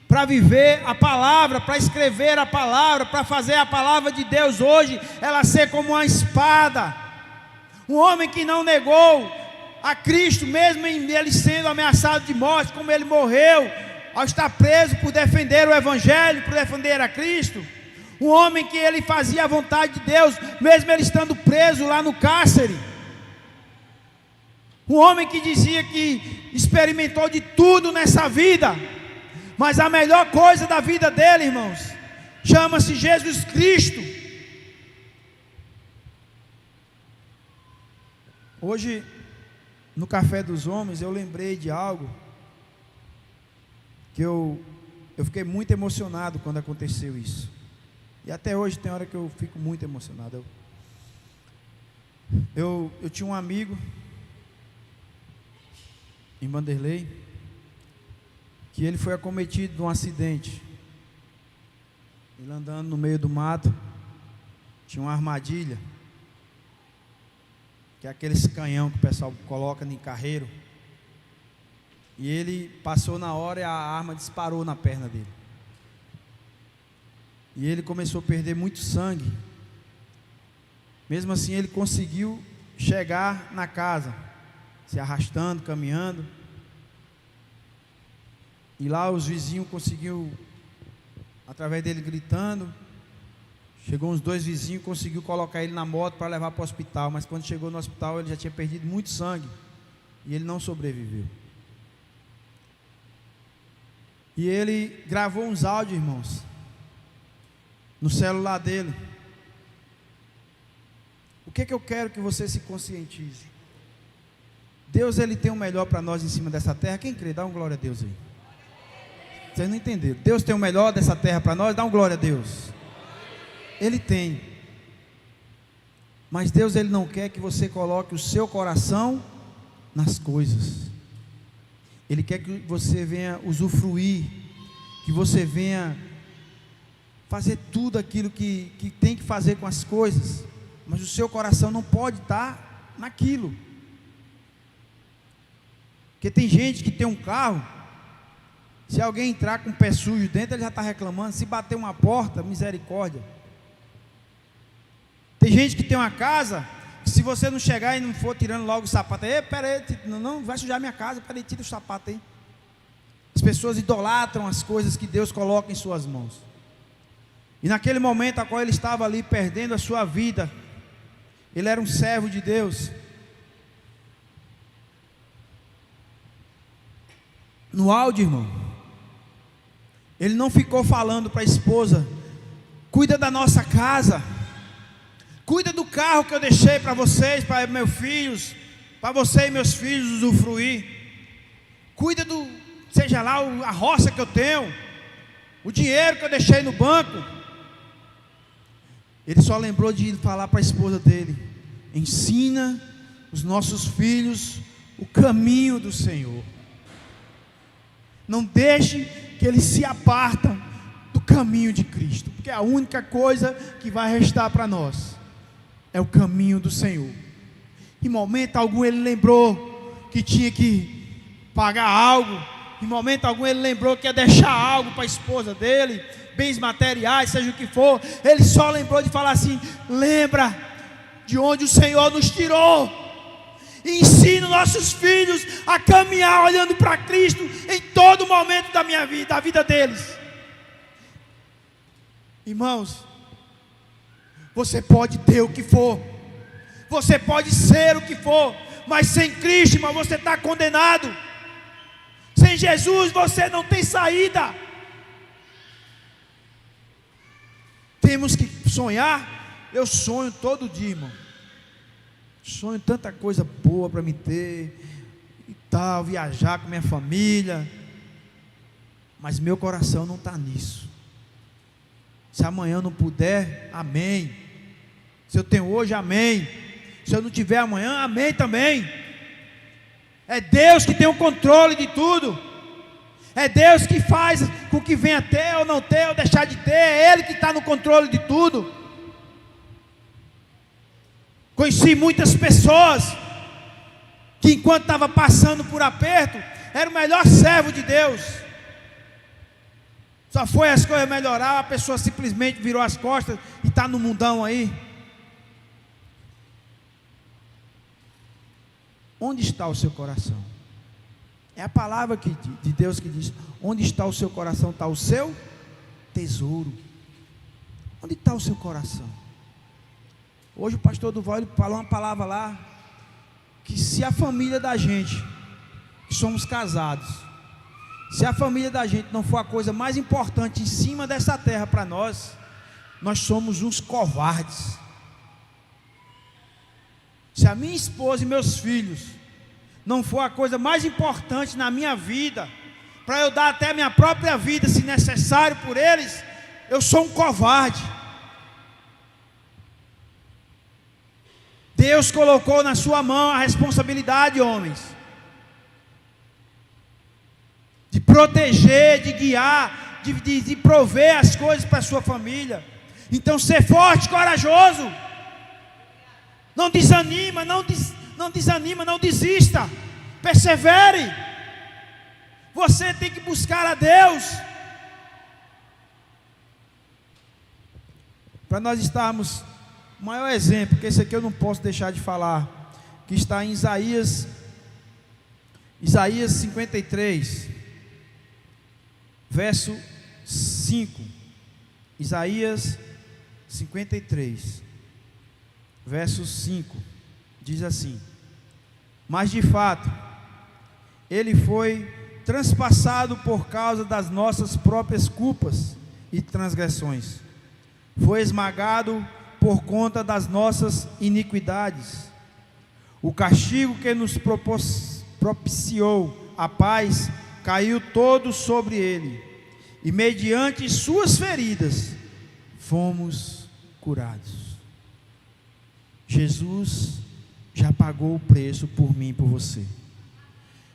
para viver a palavra, para escrever a palavra, para fazer a palavra de Deus hoje ela ser como uma espada. Um homem que não negou a Cristo, mesmo ele sendo ameaçado de morte, como ele morreu, ao estar preso por defender o Evangelho, por defender a Cristo. Um homem que ele fazia a vontade de Deus, mesmo ele estando preso lá no cárcere. Um homem que dizia que experimentou de tudo nessa vida, mas a melhor coisa da vida dele, irmãos, chama-se Jesus Cristo. Hoje, no Café dos Homens, eu lembrei de algo que eu fiquei muito emocionado quando aconteceu isso. E até hoje tem hora que eu fico muito emocionado. Eu tinha um amigo em Vanderlei, que ele foi acometido de um acidente. Ele andando no meio do mato, tinha uma armadilha, que é aqueles canhão que o pessoal coloca em carreiro, e ele passou na hora e a arma disparou na perna dele, e ele começou a perder muito sangue. Mesmo assim ele conseguiu chegar na casa, se arrastando, caminhando, e lá os vizinhos conseguiu, através dele gritando, chegou uns 2 vizinhos, conseguiu colocar ele na moto para levar para o hospital, mas quando chegou no hospital ele já tinha perdido muito sangue, e ele não sobreviveu. E ele gravou uns áudios, irmãos, no celular dele. O que eu quero que você se conscientize? Deus, Ele tem o melhor para nós em cima dessa terra. Quem crê, dá um glória a Deus aí. Vocês não entenderam? Deus tem o melhor dessa terra para nós, dá um glória a Deus. Ele tem. Mas Deus, Ele não quer que você coloque o seu coração nas coisas. Ele quer que você venha usufruir, que você venha fazer tudo aquilo que tem que fazer com as coisas, mas o seu coração não pode estar naquilo. Porque tem gente que tem um carro, se alguém entrar com o pé sujo dentro, ele já está reclamando. Se bater uma porta, misericórdia. Tem gente que tem uma casa, que se você não chegar e não for tirando logo o sapato, pera aí, não vai sujar minha casa, pera aí, tira o sapato aí. As pessoas idolatram as coisas que Deus coloca em suas mãos. E naquele momento a qual ele estava ali perdendo a sua vida, ele era um servo de Deus. No áudio, irmão, ele não ficou falando para a esposa Cuida da nossa casa. Cuida do carro que eu deixei para vocês, para meus filhos, para você e meus filhos usufruir. Cuida do, seja lá a roça que eu tenho, o dinheiro que eu deixei no banco. Ele só lembrou de falar para a esposa dele: ensina os nossos filhos o caminho do Senhor. Não deixe que eles se apartam do caminho de Cristo, porque a única coisa que vai restar para nós é o caminho do Senhor. Em momento algum ele lembrou que tinha que pagar algo. Em momento algum ele lembrou que ia deixar algo para a esposa dele, bens materiais, seja o que for. Ele só lembrou de falar assim: lembra de onde o Senhor nos tirou, e ensina nossos filhos a caminhar olhando para Cristo em todo momento da minha vida, da vida deles. Irmãos, você pode ter o que for, você pode ser o que for, mas sem Cristo, irmão, você está condenado. Sem Jesus você não tem saída. Temos que sonhar. Eu sonho todo dia, irmão. Sonho tanta coisa boa para me ter e tal, viajar com minha família, mas meu coração não está nisso. Se amanhã eu não puder, amém. Se eu tenho hoje, amém. Se eu não tiver amanhã, amém também. É Deus que tem o controle de tudo. É Deus que faz com que venha ter ou não ter ou deixar de ter. É Ele que está no controle de tudo. Conheci muitas pessoas que enquanto estava passando por aperto, era o melhor servo de Deus. Só foi as coisas melhorar, a pessoa simplesmente virou as costas e está no mundão aí. Onde está o seu coração? É a palavra de Deus que diz: onde está o seu coração, está o seu tesouro. Onde está o seu coração? Hoje o pastor Duval ele falou uma palavra lá, que se a família da gente, que somos casados, se a família da gente não for a coisa mais importante em cima dessa terra para nós, nós somos uns covardes. Se a minha esposa e meus filhos não for a coisa mais importante na minha vida, para eu dar até a minha própria vida, se necessário por eles, eu sou um covarde. Deus colocou na sua mão a responsabilidade, homens, de proteger, de guiar, de prover as coisas para a sua família. Então, ser forte, corajoso. Não desanima, não desanima, não desista. Persevere. Você tem que buscar a Deus. Para nós estarmos, o maior exemplo, que esse aqui eu não posso deixar de falar, que está em Isaías 53, verso 5. Isaías 53, verso 5, diz assim: mas de fato, ele foi transpassado por causa das nossas próprias culpas e transgressões, foi esmagado por conta das nossas iniquidades. O castigo que nos propiciou a paz caiu todo sobre ele, e mediante suas feridas fomos curados. Jesus já pagou o preço por mim e por você.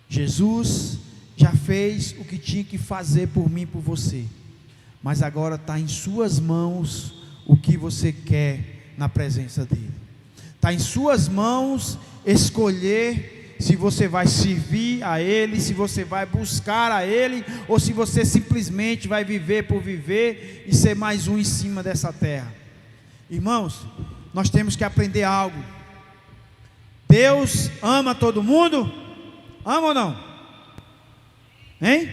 Jesus já fez o que tinha que fazer por mim e por você, mas agora está em suas mãos o que você quer na presença dele. Está em suas mãos escolher se você vai servir a ele, se você vai buscar a ele, ou se você simplesmente vai viver por viver e ser mais um em cima dessa terra. Irmãos, nós temos que aprender algo. Deus ama todo mundo? Ama ou não? Hein?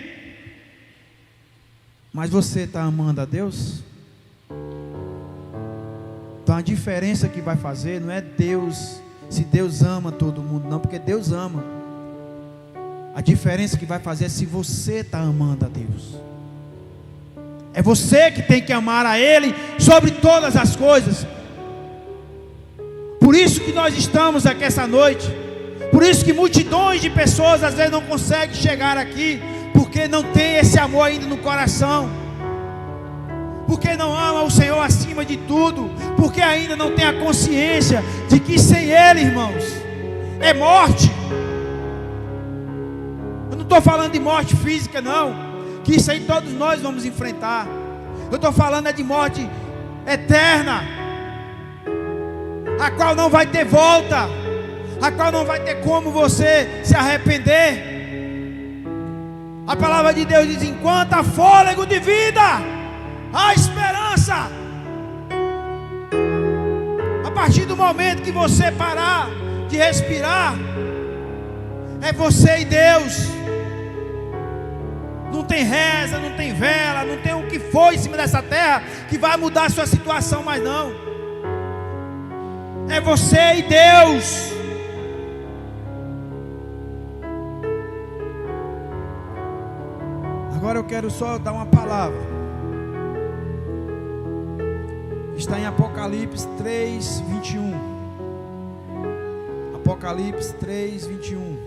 Mas você está amando a Deus? Então a diferença que vai fazer não é Deus, se Deus ama todo mundo, não, porque Deus ama. A diferença que vai fazer é se você está amando a Deus. É você que tem que amar a Ele sobre todas as coisas. Por isso que nós estamos aqui essa noite. Por isso que multidões de pessoas às vezes não conseguem chegar aqui, porque não tem esse amor ainda no coração, porque não ama o Senhor acima de tudo, porque ainda não tem a consciência de que sem Ele, irmãos, é morte. Eu não estou falando de morte física não, que isso aí todos nós vamos enfrentar. Eu estou falando de morte eterna, a qual não vai ter volta, a qual não vai ter como você se arrepender. A palavra de Deus diz: enquanto há fôlego de vida, há esperança. A partir do momento que você parar de respirar, é você e Deus. Não tem reza, não tem vela, não tem o que for em cima dessa terra que vai mudar a sua situação, mas não. É você e Deus. Agora eu quero só dar uma palavra. Está em Apocalipse 3, 21. Apocalipse 3, 21.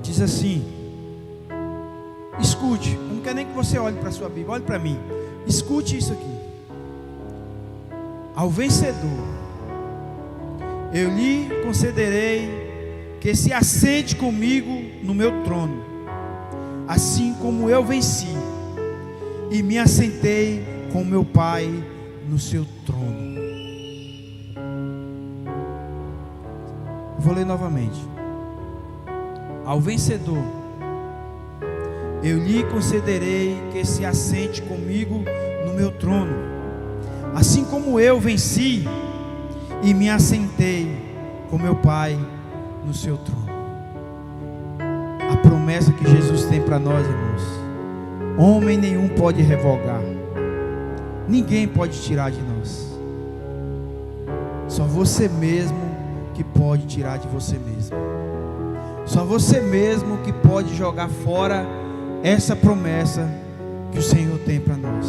Diz assim: escute, eu não quero nem que você olhe para a sua Bíblia, olhe para mim. Escute isso aqui. Ao vencedor, eu lhe concederei que se assente comigo no meu trono, assim como eu venci e me assentei com meu Pai no seu trono. Vou ler novamente. Ao vencedor, eu lhe concederei que se assente comigo no meu trono, assim como eu venci e me assentei com meu Pai no seu trono. A promessa que Jesus tem para nós, irmãos, homem nenhum pode revogar, ninguém pode tirar de nós. Só você mesmo que pode tirar de você mesmo. Só você mesmo que pode jogar fora essa promessa que o Senhor tem para nós.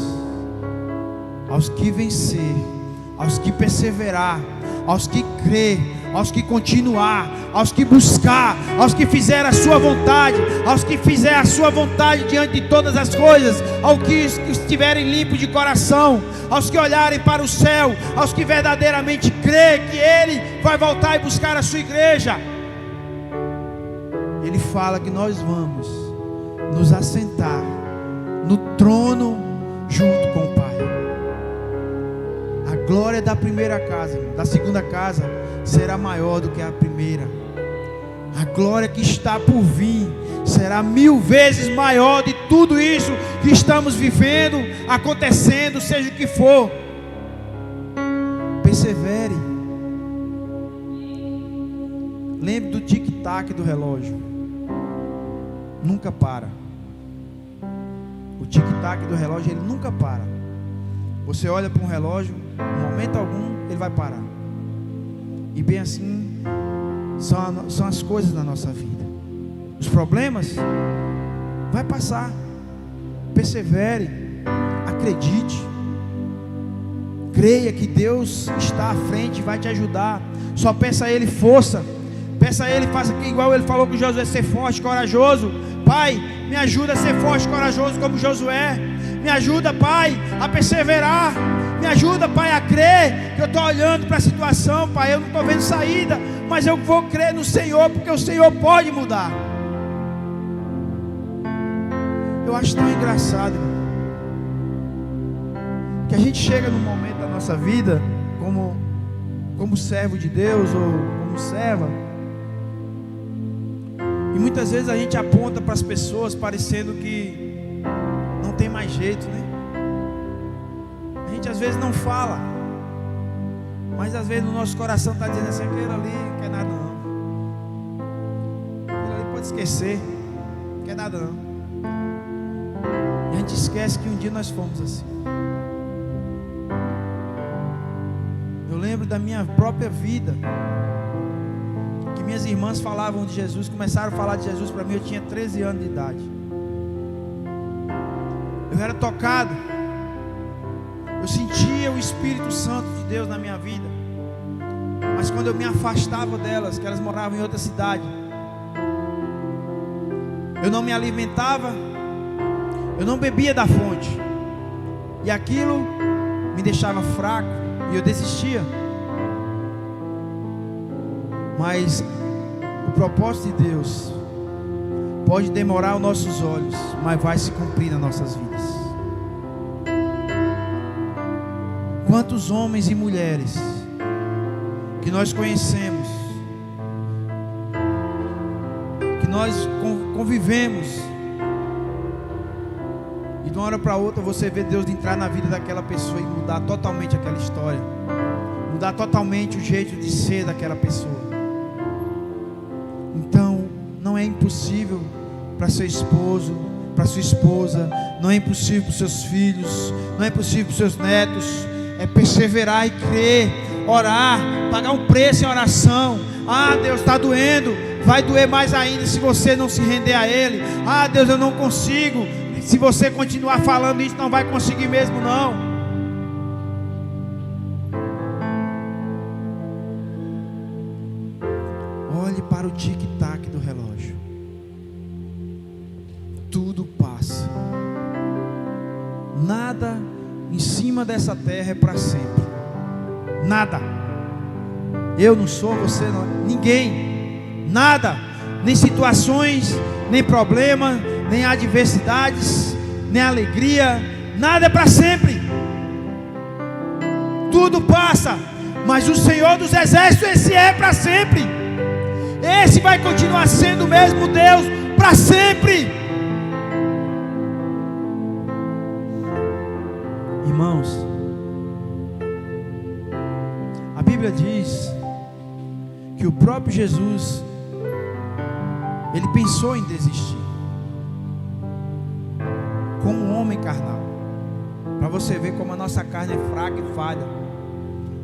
Aos que vencer, aos que perseverar, aos que crer, aos que continuar, aos que buscar, aos que fizer a sua vontade, aos que fizer a sua vontade diante de todas as coisas, aos que estiverem limpos de coração, aos que olharem para o céu, aos que verdadeiramente crê que Ele vai voltar e buscar a sua igreja. Ele fala que nós vamos nos assentar no trono junto com o Pai. A glória da primeira casa, da segunda casa, será maior do que a primeira. A glória que está por vir será 1000 vezes maior de tudo isso que estamos vivendo, acontecendo, seja o que for. Persevere. Lembre do tic-tac do relógio. Nunca para. O tic-tac do relógio, ele nunca para. Você olha para um relógio, em momento algum ele vai parar. E bem assim são as coisas da nossa vida. Os problemas vai passar. Persevere, acredite, creia que Deus está à frente e vai te ajudar. Só peça a Ele força. Peça a Ele, faça igual Ele falou com Josué, ser forte, corajoso. Pai, me ajuda a ser forte e corajoso como Josué. Me ajuda, Pai, a perseverar. Me ajuda, Pai, a crer. Que eu estou olhando para a situação, Pai, eu não estou vendo saída, mas eu vou crer no Senhor, porque o Senhor pode mudar. Eu acho tão engraçado que a gente chega num momento da nossa vida como servo de Deus ou como serva, e muitas vezes a gente aponta para as pessoas parecendo que não tem mais jeito, né? A gente às vezes não fala, mas às vezes no nosso coração está dizendo assim: aquele ali não quer nada não, aquele ali pode esquecer, não quer nada não. E a gente esquece que um dia nós fomos assim. Eu lembro da minha própria vida, que minhas irmãs falavam de Jesus, começaram a falar de Jesus para mim, eu tinha 13 anos de idade. Eu era tocado, eu sentia o Espírito Santo de Deus na minha vida. Mas quando eu me afastava delas, que elas moravam em outra cidade, eu não me alimentava, eu não bebia da fonte, e aquilo me deixava fraco, e eu desistia. Mas o propósito de Deus pode demorar aos nossos olhos, mas vai se cumprir nas nossas vidas. Quantos homens e mulheres que nós conhecemos, que nós convivemos, e de uma hora para outra você vê Deus entrar na vida daquela pessoa e mudar totalmente aquela história, mudar totalmente o jeito de ser daquela pessoa. Então não é impossível para seu esposo, para sua esposa, não é impossível para os seus filhos, não é impossível para os seus netos. É perseverar e crer, orar, pagar um preço em oração. Ah, Deus, está doendo, vai doer mais ainda se você não se render a Ele. Ah, Deus, eu não consigo. Se você continuar falando isso, não vai conseguir mesmo não. Olhe para o tic-tac do relógio. Tudo passa. Nada em cima dessa terra é para sempre. Nada. Eu não sou, você não, ninguém. Nada. Nem situações, nem problema, nem adversidades, nem alegria. Nada é para sempre. Tudo passa. Mas o Senhor dos Exércitos, esse é para sempre. Esse vai continuar sendo o mesmo Deus para sempre. Irmãos, a Bíblia diz que o próprio Jesus, ele pensou em desistir, como um homem carnal, para você ver como a nossa carne é fraca e falha.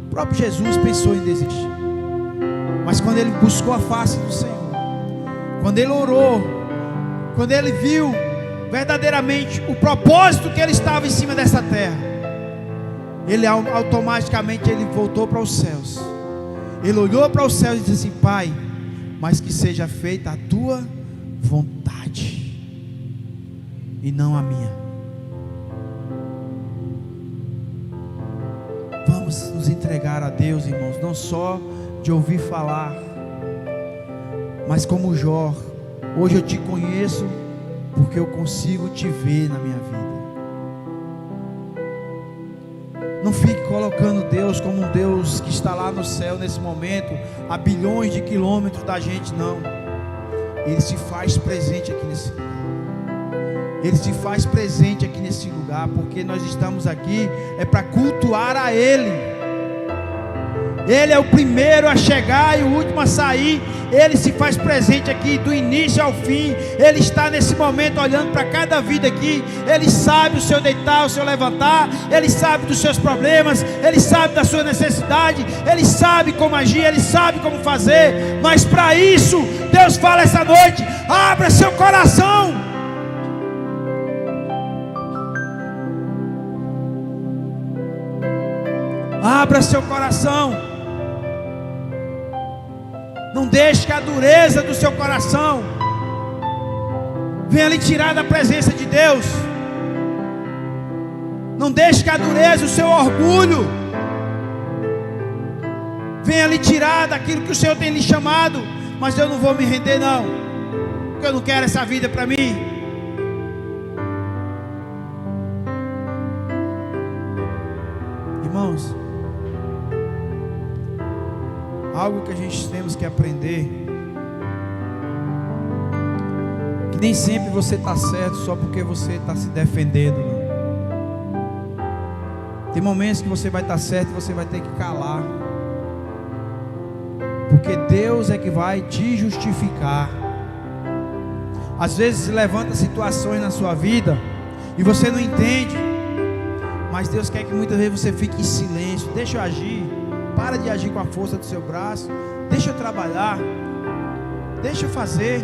O próprio Jesus pensou em desistir, mas quando ele buscou a face do Senhor, quando ele orou, quando ele viu verdadeiramente o propósito que ele estava em cima dessa terra, ele automaticamente ele voltou para os céus. Ele olhou para os céus e disse assim: Pai, mas que seja feita a tua vontade e não a minha. Vamos nos entregar a Deus, irmãos, não só de ouvir falar, mas como Jó. Hoje eu te conheço porque eu consigo te ver na minha vida. Não fique colocando Deus como um Deus que está lá no céu nesse momento, a bilhões de quilômetros da gente, não. Ele se faz presente aqui nesse lugar. Ele se faz presente aqui nesse lugar, porque nós estamos aqui é para cultuar a Ele. Ele é o primeiro a chegar e o último a sair. Ele se faz presente aqui do início ao fim. Ele está nesse momento olhando para cada vida aqui. Ele sabe o seu deitar, o seu levantar. Ele sabe dos seus problemas. Ele sabe da sua necessidade. Ele sabe como agir. Ele sabe como fazer. Mas para isso, Deus fala essa noite: abra seu coração. Abra seu coração. Não deixe que a dureza do seu coração venha lhe tirar da presença de Deus. Não deixe que a dureza, o seu orgulho venha lhe tirar daquilo que o Senhor tem lhe chamado. Mas eu não vou me render não, porque eu não quero essa vida para mim. Irmãos, algo que a gente temos que aprender, que nem sempre você está certo só porque você está se defendendo, não. Tem momentos que você vai estar certo e você vai ter que calar, porque Deus é que vai te justificar. Às vezes se levanta situações na sua vida e você não entende, mas Deus quer que muitas vezes você fique em silêncio. Deixa eu agir. Para de agir com a força do seu braço. Deixa eu trabalhar. deixa eu fazer.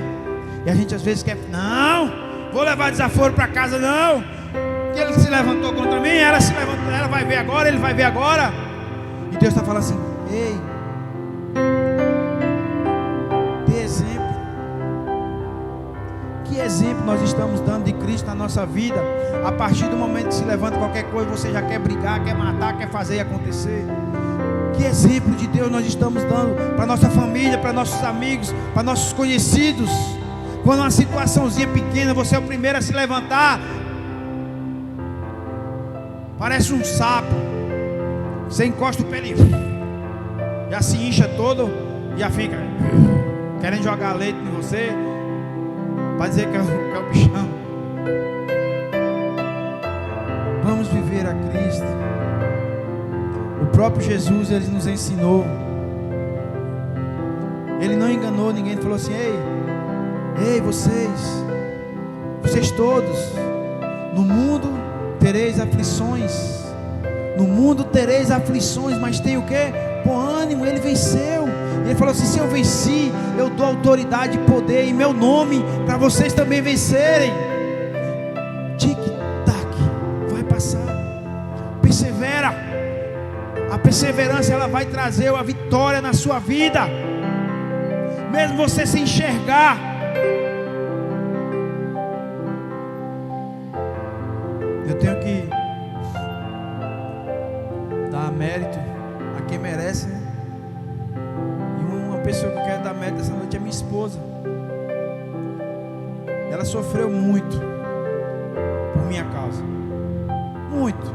E a gente às vezes quer, não, vou levar desaforo para casa, não. Que ele se levantou contra mim, ela se levantou, ela vai ver agora, ele vai ver agora. E Deus está falando assim, ei, dê exemplo. Que exemplo nós estamos dando de Cristo na nossa vida? A partir do momento que se levanta qualquer coisa, você já quer brigar, quer matar, quer fazer acontecer. Que exemplo de Deus nós estamos dando para nossa família, para nossos amigos, para nossos conhecidos? Quando uma situaçãozinha pequena, você é o primeiro a se levantar. Parece um sapo. Você encosta o pé ali, já se incha todo, já fica querendo jogar leite em você, para dizer que é o bichão. Vamos viver a Cristo. O próprio Jesus, ele nos ensinou. Ele não enganou ninguém. Ele falou assim, ei, vocês todos, no mundo tereis aflições. No mundo tereis aflições, mas tem o que? Bom ânimo, ele venceu. Ele falou assim, se eu venci, eu dou autoridade e poder em meu nome, para vocês também vencerem. Tic-tac, vai passar. Persevera. A perseverança, ela vai trazer a vitória na sua vida. Mesmo você sem enxergar. Eu tenho que dar mérito a quem merece, né? E uma pessoa que eu quero dar mérito essa noite é minha esposa. Ela sofreu muito por minha causa. Muito.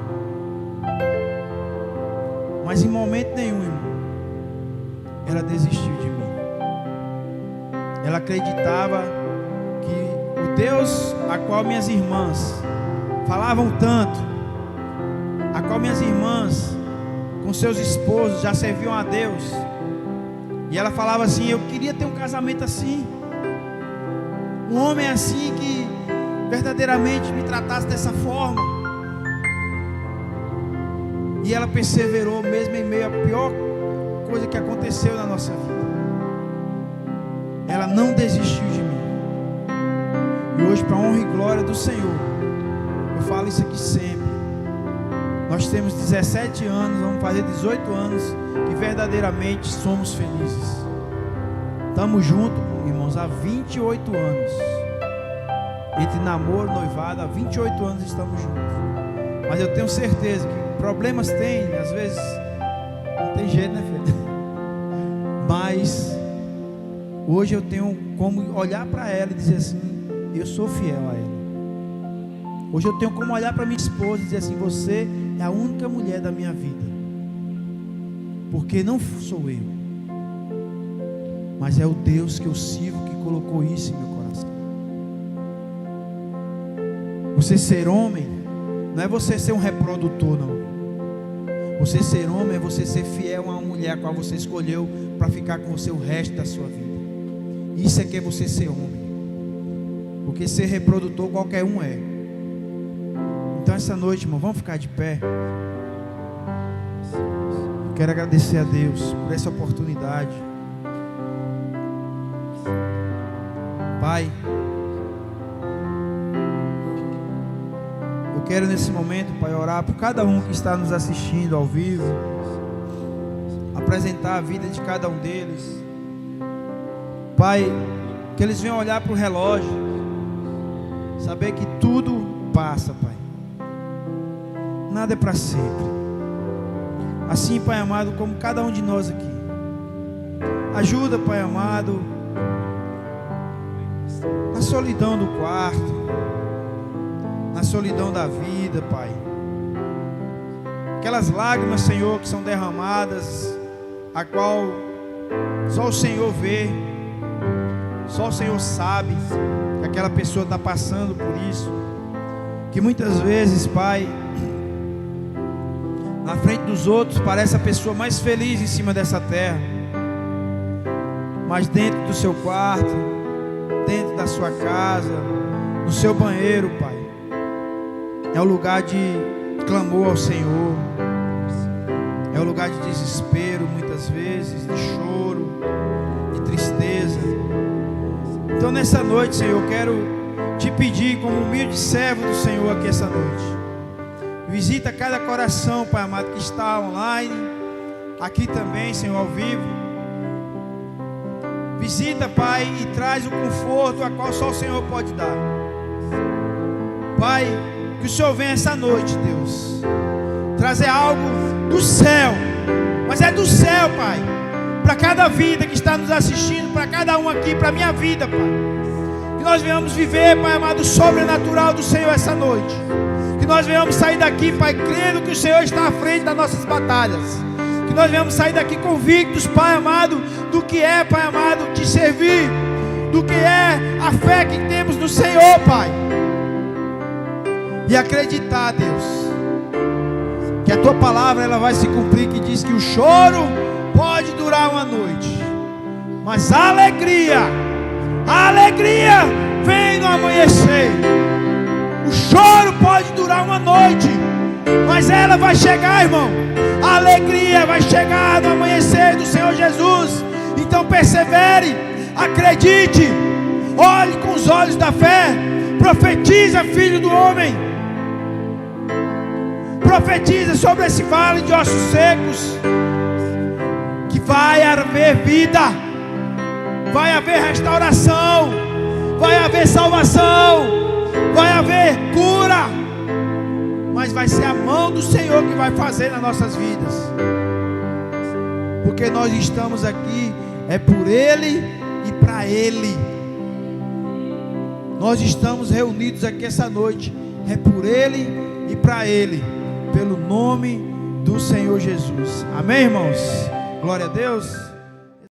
Mas em momento nenhum, irmão, ela desistiu de mim. Ela acreditava que o Deus a qual minhas irmãs falavam tanto, a qual minhas irmãs com seus esposos já serviam a Deus, e ela falava assim, eu queria ter um casamento assim, um homem assim que verdadeiramente me tratasse dessa forma. E ela perseverou mesmo em meio à pior coisa que aconteceu na nossa vida. Ela não desistiu de mim. E hoje, para a honra e glória do Senhor, eu falo isso aqui sempre. Nós temos 17 anos, vamos fazer 18 anos, e verdadeiramente somos felizes. Estamos juntos, irmãos, há 28 anos. Entre namoro e noivado, há 28 anos estamos juntos. Mas eu tenho certeza que problemas tem, às vezes não tem jeito, né, filho? Mas hoje eu tenho como olhar para ela e dizer assim, eu sou fiel a ela. Hoje eu tenho como olhar para minha esposa e dizer assim, você é a única mulher da minha vida. Porque não sou eu, mas é o Deus que eu sirvo que colocou isso em meu coração. Você ser homem não é você ser um reprodutor, não. Você ser homem é você ser fiel a uma mulher a qual você escolheu para ficar com você o resto da sua vida. Isso é que é você ser homem. Porque ser reprodutor qualquer um é. Então essa noite, irmão, vamos ficar de pé. Eu quero agradecer a Deus por essa oportunidade. Pai, eu quero nesse momento, Pai, orar por cada um que está nos assistindo ao vivo, apresentar a vida de cada um deles. Pai, que eles venham olhar para o relógio, saber que tudo passa, Pai. Nada é para sempre. Assim, Pai amado, como cada um de nós aqui. Ajuda, Pai amado, na solidão do quarto, na solidão da vida, Pai. Aquelas lágrimas, Senhor, que são derramadas, a qual só o Senhor vê, só o Senhor sabe que aquela pessoa está passando por isso. Que muitas vezes, Pai, na frente dos outros, parece a pessoa mais feliz em cima dessa terra, mas dentro do seu quarto, dentro da sua casa, no seu banheiro, Pai, é o lugar de clamor ao Senhor, é o lugar de desespero, muitas vezes, de choro, de tristeza. Então nessa noite, Senhor, eu quero te pedir, como humilde servo do Senhor aqui essa noite, visita cada coração, Pai amado, que está online, aqui também, Senhor, ao vivo. Visita, Pai, e traz o conforto a qual só o Senhor pode dar. Pai, que o Senhor venha essa noite, Deus, trazer algo do céu, mas é do céu, Pai, para cada vida que está nos assistindo, para cada um aqui, para a minha vida, Pai. Que nós venhamos viver, Pai amado, o sobrenatural do Senhor essa noite. Que nós venhamos sair daqui, Pai, crendo que o Senhor está à frente das nossas batalhas. Que nós venhamos sair daqui convictos, Pai amado, do que é, Pai amado, te servir, do que é a fé que temos no Senhor, Pai. E acreditar, Deus, que a Tua palavra ela vai se cumprir, que diz que o choro pode durar uma noite, mas a alegria vem no amanhecer. O choro pode durar uma noite, mas ela vai chegar, irmão. A alegria vai chegar no amanhecer do Senhor Jesus. Então persevere, acredite, olhe com os olhos da fé, profetiza, filho do homem, profetiza sobre esse vale de ossos secos, que vai haver vida, vai haver restauração, vai haver salvação, vai haver cura, mas vai ser a mão do Senhor que vai fazer nas nossas vidas, porque nós estamos aqui é por Ele e para Ele. Nós estamos reunidos aqui essa noite é por Ele e para Ele, pelo nome do Senhor Jesus. Amém, irmãos? Glória a Deus.